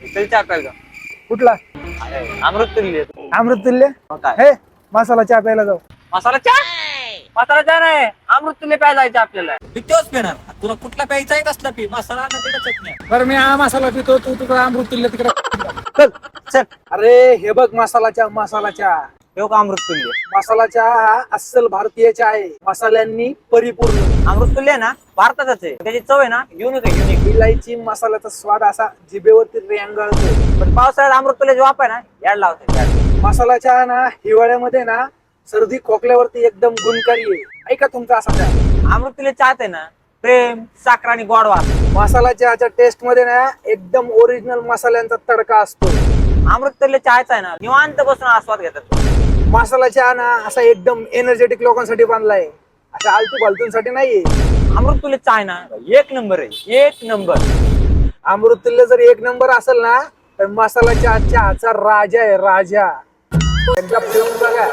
चल चहा प्यायला कुठला अमृत तुल्य अमृतुल्य काय हे मसाला चहा प्यायला जाऊ. मसाला चहा मसाला चहा नाही अमृत तुल्य प्यायला जायचं आपल्याला मी तोच पिणार तुला कुठला प्यायचा आहे कसला पी मसाला ना तिला चटणी बरं मी हा मसाला पितो तू तुझा अमृतुल्य तिकडे चल चल अरे हे बघ मसाला चहा येऊ का अमृत तुल्य मसाला चहा हा अस्सल भारतीय चहा आहे, मसाल्यांनी परिपूर्ण. अमृत तुल्य ना भारताचाच आहे त्याची चव आहे ना युनिक आहे युनिक इलायची मसाल्याचा स्वाद असा जिभेवरती रेंगाळतो. पण पावसाळ्यात अमृत तुल्याची वाप आहे ना याड लावते याड. मसाला चहा ना हिवाळ्यामध्ये ना सर्दी खोकल्यावरती एकदम गुणकारी आहे. ऐका तुमचा असा चहा. अमृत तुल्य चहात आहे ना प्रेम साखर आणि गोडवा मसाला चहाच्या टेस्ट मध्ये ना एकदम ओरिजिनल मसाल्यांचा तडका असतो. अमृत तुल्य चहाचा आहे ना निवांत बसून आस्वाद घेतात मसाला चहा ना असा एकदम एनर्जेटिक लोकांसाठी बांधलाय, अशा आलतू फालतूंसाठी नाहीये. अमृत तुल्य चहा आहे ना एक नंबर आहे एक नंबर. अमृतुल्य जर एक नंबर असेल ना तर मसाला चहाचा राजा आहे राजा. एकदा पिऊन बघा.